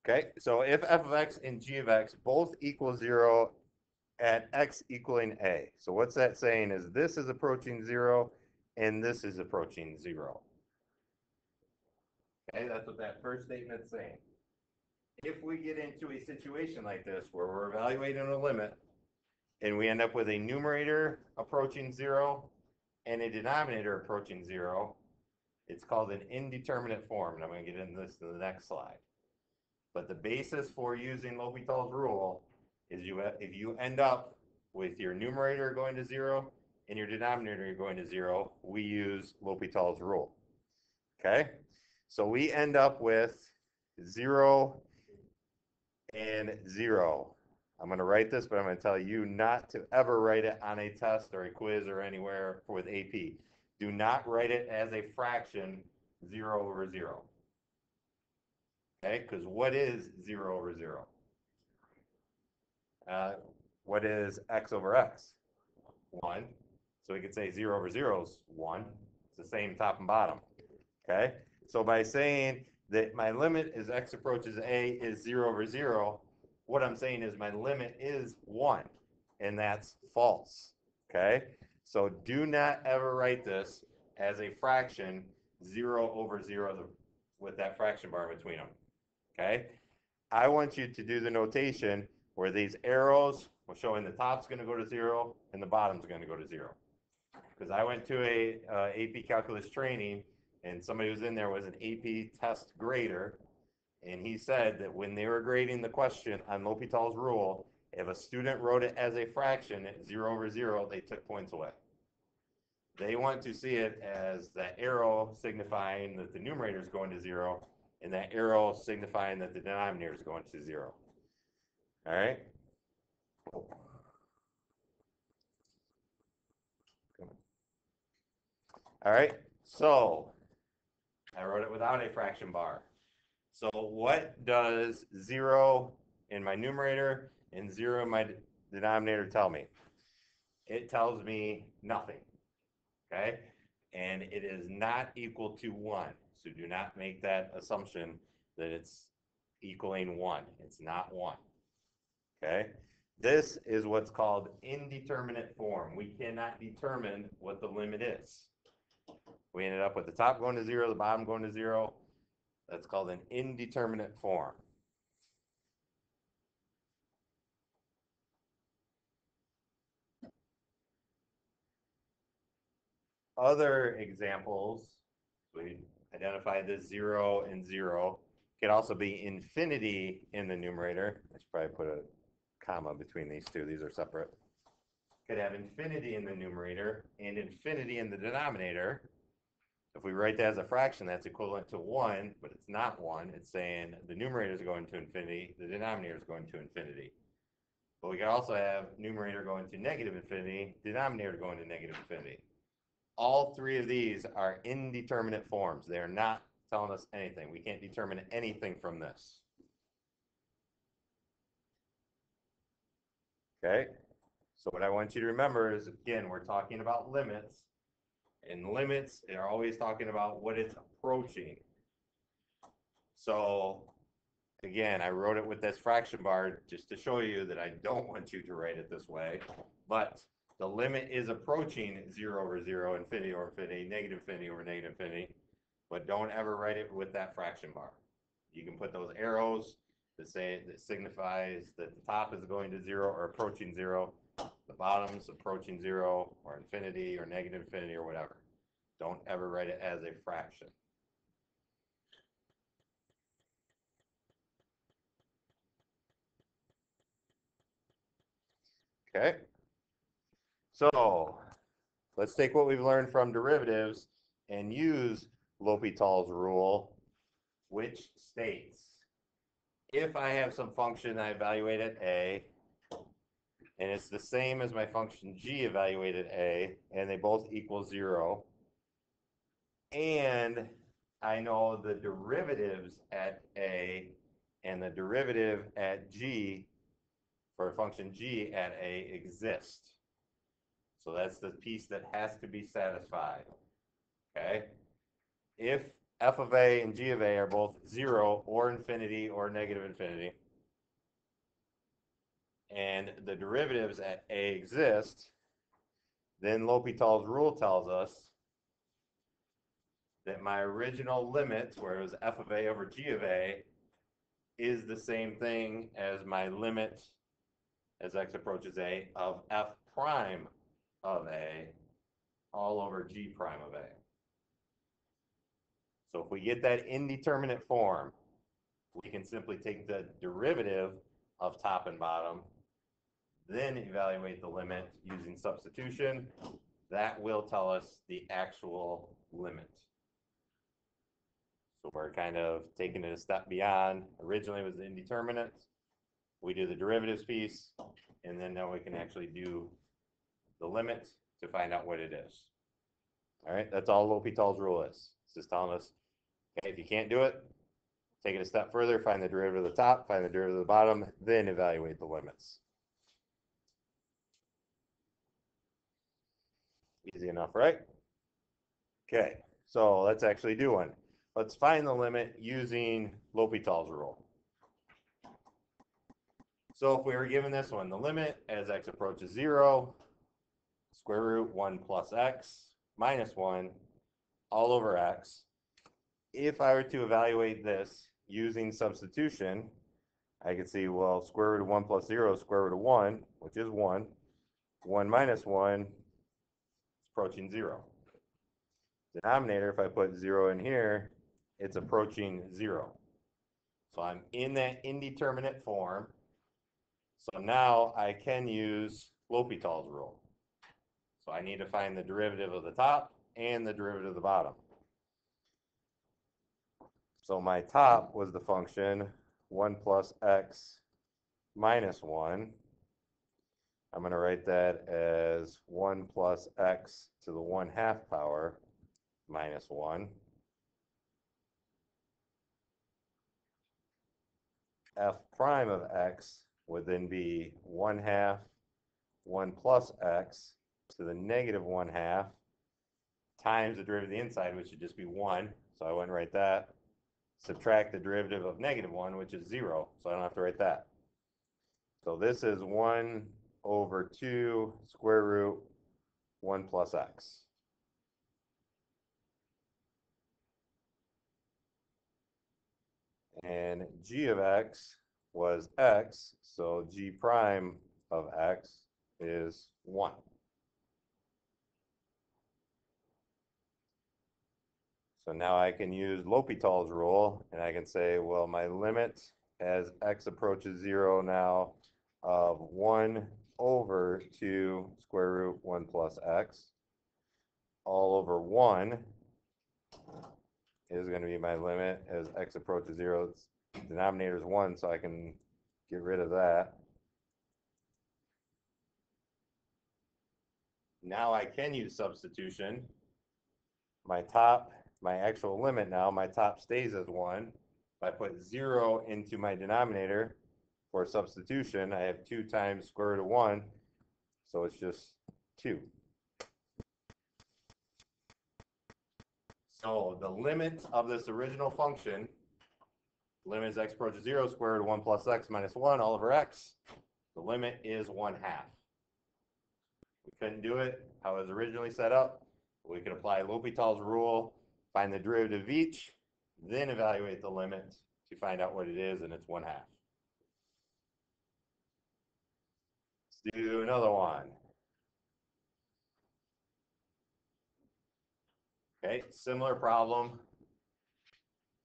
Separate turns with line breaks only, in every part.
Okay, so if f of x and g of x both equal 0 at x equaling a. So what's that saying is this is approaching 0 and this is approaching 0. Okay, that's what that first statement's saying. If we get into a situation like this where we're evaluating a limit and we end up with a numerator approaching 0 and a denominator approaching 0, it's called an indeterminate form, and I'm going to get into this in the next slide. But the basis for using L'Hopital's rule is if you end up with your numerator going to 0 and your denominator going to 0, we use L'Hopital's rule. Okay? So we end up with 0 and 0. I'm going to write this, but I'm going to tell you not to ever write it on a test or a quiz or anywhere with AP. Do not write it as a fraction 0 over 0. Okay, because what is 0 over 0? What is x over x? 1. So we could say 0 over 0 is 1. It's the same top and bottom. Okay, so by saying that my limit as x approaches a is 0 over 0, what I'm saying is my limit is 1, and that's false. Okay, so do not ever write this as a fraction 0 over 0 with that fraction bar between them. Okay, I want you to do the notation where these arrows will showing the top's going to go to 0 and the bottom's going to go to 0. Because I went to a AP calculus training and somebody who was in there was an AP test grader, and he said that when they were grading the question on L'Hopital's rule, if a student wrote it as a fraction at 0 over 0, they took points away. They want to see it as that arrow signifying that the numerator is going to 0 and that arrow signifying that the denominator is going to 0. All right? All right, so I wrote it without a fraction bar. So what does 0 in my numerator and 0 in my denominator tell me? It tells me nothing, okay? And it is not equal to 1. So do not make that assumption that it's equaling 1. It's not 1, okay? This is what's called indeterminate form. We cannot determine what the limit is. We ended up with the top going to 0, the bottom going to 0. That's called an indeterminate form. Other examples, we identified this 0 and 0. Could also be infinity in the numerator. I should probably put a comma between these two. These are separate. Could have infinity in the numerator and infinity in the denominator. If we write that as a fraction, that's equivalent to 1, but it's not 1. It's saying the numerator is going to infinity, the denominator is going to infinity. But we can also have numerator going to negative infinity, denominator going to negative infinity. All three of these are indeterminate forms. They are not telling us anything. We can't determine anything from this. Okay? So what I want you to remember is, again, we're talking about limits. And limits are always talking about what it's approaching. So, again, I wrote it with this fraction bar just to show you that I don't want you to write it this way. But the limit is approaching 0 over 0, infinity over infinity, negative infinity over negative infinity. But don't ever write it with that fraction bar. You can put those arrows that signifies that the top is going to 0 or approaching 0. The bottom's approaching 0 or infinity or negative infinity or whatever. Don't ever write it as a fraction. Okay. So let's take what we've learned from derivatives and use L'Hopital's rule, which states if I have some function I evaluate at a, and it's the same as my function g evaluated a, and they both equal 0, and I know the derivatives at a and the derivative at g for a function g at a exist. So that's the piece that has to be satisfied. Okay? If f of a and g of a are both 0 or infinity or negative infinity, and the derivatives at a exist, then L'Hopital's rule tells us that my original limit, where it was f of a over g of a, is the same thing as my limit as x approaches a of f prime of a all over g prime of a. So if we get that indeterminate form, we can simply take the derivative of top and bottom, then evaluate the limit using substitution. That will tell us the actual limit. So we're kind of taking it a step beyond. Originally it was the indeterminate. We do the derivatives piece, and then now we can actually do the limit to find out what it is. All right, that's all L'Hopital's rule is. It's just telling us, okay, if you can't do it, take it a step further, find the derivative of the top, find the derivative of the bottom, then evaluate the limits. Easy enough, right? Okay, so let's actually do one. Let's find the limit using L'Hopital's rule. So if we were given this one, the limit as x approaches 0, square root 1 plus x minus 1 all over x. If I were to evaluate this using substitution, I could see, well, square root of 1 plus 0 is square root of 1, which is 1. 1 minus 1 is approaching 0. Denominator, if I put 0 in here, it's approaching 0. So I'm in that indeterminate form. So now I can use L'Hopital's rule. So I need to find the derivative of the top and the derivative of the bottom. So my top was the function 1 plus x minus 1. I'm going to write that as 1 plus x to the 1/2 power minus 1. F prime of x would then be 1/2 1 plus x to the negative 1/2 times the derivative of the inside, which should just be 1. So I wouldn't write that. Subtract the derivative of negative 1, which is 0. So I don't have to write that. So this is 1 over 2 square root 1 plus x. And g of x was x, so g prime of x is 1. So now I can use L'Hopital's rule, and I can say, well, my limit as x approaches 0 now of 1 over 2 square root 1 plus x all over 1 is going to be my limit as x approaches 0. Its denominator is 1, so I can get rid of that. Now I can use substitution. My top, my actual limit now, my top stays as 1. If I put 0 into my denominator for substitution, I have 2 times square root of 1, so it's just 2. So the limit of this original function, limit as x approaches 0, square root of 1 plus x minus 1 all over x, the limit is 1/2. We couldn't do it how it was originally set up. We could apply L'Hopital's rule, find the derivative of each, then evaluate the limit to find out what it is, and it's 1/2. Let's do another one. Okay, similar problem.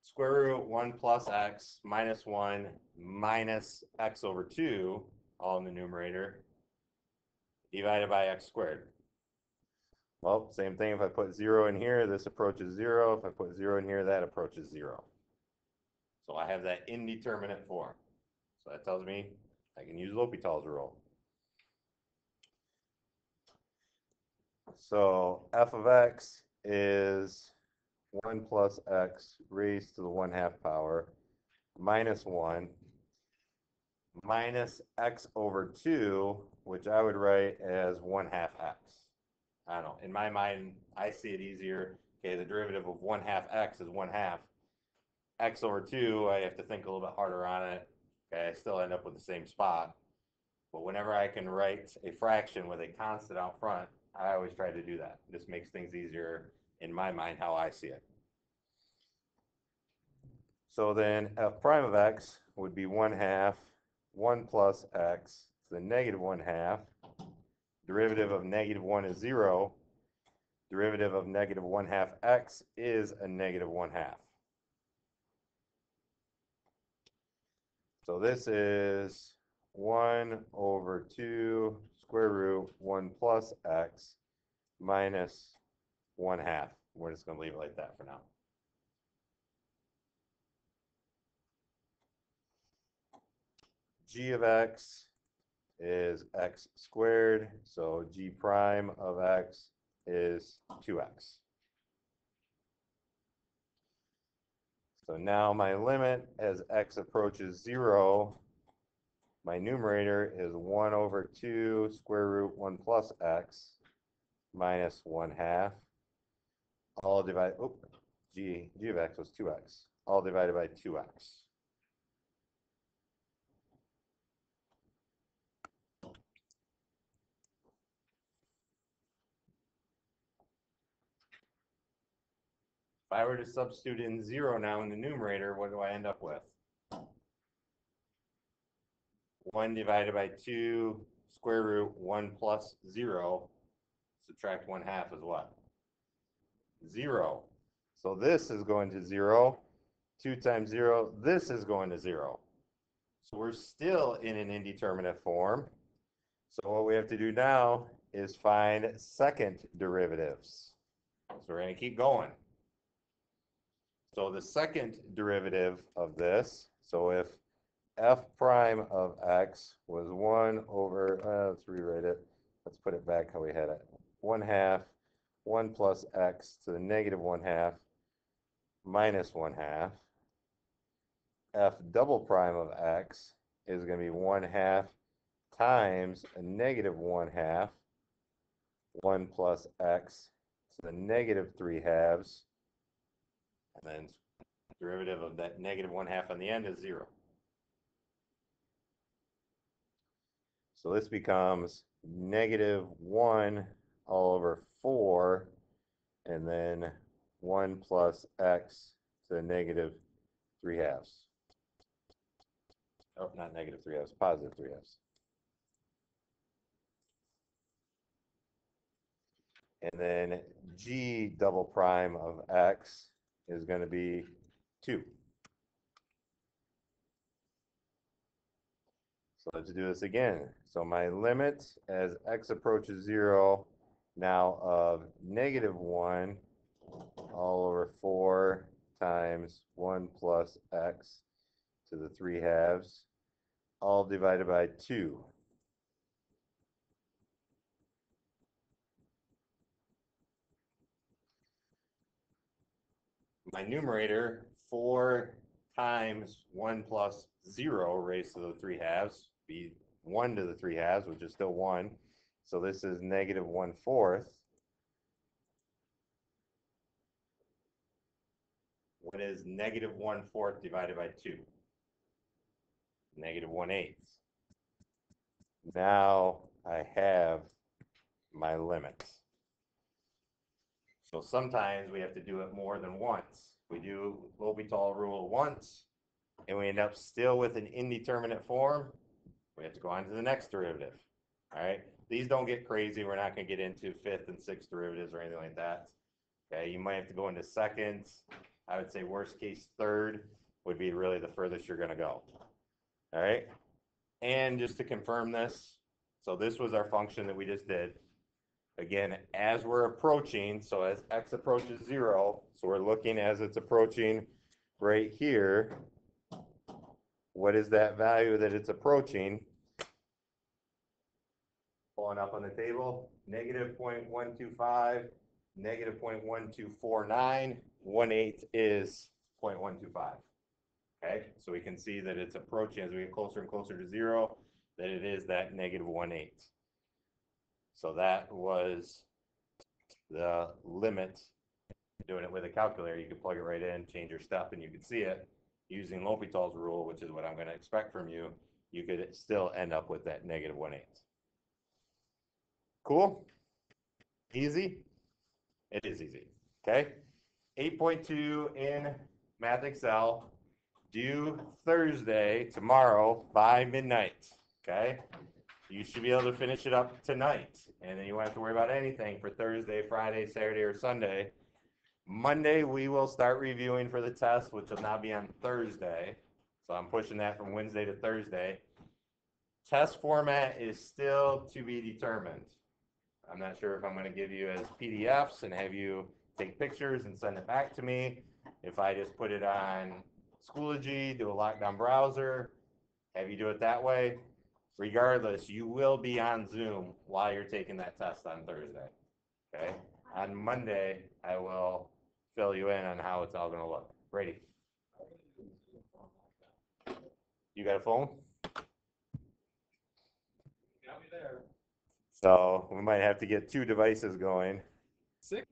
Square root 1 plus x minus 1 minus x over 2, all in the numerator, divided by x squared. Well, same thing. If I put 0 in here, this approaches 0. If I put 0 in here, that approaches 0. So I have that indeterminate form. So that tells me I can use L'Hopital's rule. So f of x is 1 plus x raised to the 1/2 power minus 1 minus x over 2, which I would write as 1/2 x. I don't know. In my mind, I see it easier Okay, the derivative of 1/2 x is 1/2. X over 2, I have to think a little bit harder on it. Okay, I still end up with the same spot. But whenever I can write a fraction with a constant out front, I always try to do that. This makes things easier in my mind how I see it. So then f prime of x would be 1/2, 1 plus x to the negative 1/2. Derivative of negative 1 is 0. Derivative of negative 1/2 x is a negative 1/2. So this is 1 over 2 square root 1 plus x minus 1/2. We're just going to leave it like that for now. G of x is x squared, so g prime of x is 2x. So now my limit as x approaches 0, my numerator is 1 over 2 square root 1 plus x minus 1/2. All divided, g of x was 2x. All divided by 2x. If I were to substitute in 0 now in the numerator, what do I end up with? 1 divided by 2 square root 1 plus 0. Subtract 1/2 is what? 0. So this is going to 0. 2 times 0, this is going to 0. So we're still in an indeterminate form. So what we have to do now is find second derivatives. So we're going to keep going. So the second derivative of this, so if f prime of x was 1 over, let's rewrite it. Let's put it back how we had it. 1/2, 1 plus x to the negative 1/2 minus 1/2. F double prime of x is going to be 1/2 times a negative 1/2, 1 plus x to the negative 3/2, and then derivative of that negative 1/2 on the end is 0. So this becomes negative 1 all over 4, and then 1 plus x to the negative 3/2. Oh, not negative 3/2, positive 3/2. And then g double prime of x is going to be 2. So let's do this again. So my limit as x approaches 0 now of negative 1 all over 4 times 1 plus x to the 3/2, all divided by 2. My numerator, 4 times 1 plus 0 raised to the 3/2, be 1 to the 3/2, which is still 1. So this is negative 1/4. What is negative 1/4 divided by 2? Negative 1/8. Now I have my limits. So sometimes we have to do it more than once. We do L'Hopital rule once, and we end up still with an indeterminate form. We have to go on to the next derivative. All right, these don't get crazy. We're not going to get into 5th and 6th derivatives or anything like that. Okay, you might have to go into seconds. I would say worst case 3rd would be really the furthest you're going to go. All right, and just to confirm this, so this was our function that we just did. Again, as we're approaching, so as x approaches 0, so we're looking as it's approaching right here. What is that value that it's approaching? Pulling up on the table, negative 0.125, negative 0.1249, 1/8 is 0.125. Okay, so we can see that it's approaching as we get closer and closer to 0, that it is that negative 1/8. So that was the limit Doing it with a calculator, you can plug it right in, change your step, and you can see it. Using L'Hopital's rule, which is what I'm going to expect from you, you could still end up with that negative 1/8. Cool? Easy? It is easy. Okay? 8.2 in Math Excel, due Thursday, tomorrow, by midnight. Okay? You should be able to finish it up tonight. And then you won't have to worry about anything for Thursday, Friday, Saturday, or Sunday. Monday, we will start reviewing for the test, which will now be on Thursday. So I'm pushing that from Wednesday to Thursday. Test format is still to be determined. I'm not sure if I'm going to give you as PDFs and have you take pictures and send it back to me. If I just put it on Schoology, do a lockdown browser, have you do it that way. Regardless, you will be on Zoom while you're taking that test on Thursday. Okay? On Monday, I will fill you in on how it's all going to look. Brady. You got a phone? Got me there. So we might have to get 2 devices going. 6.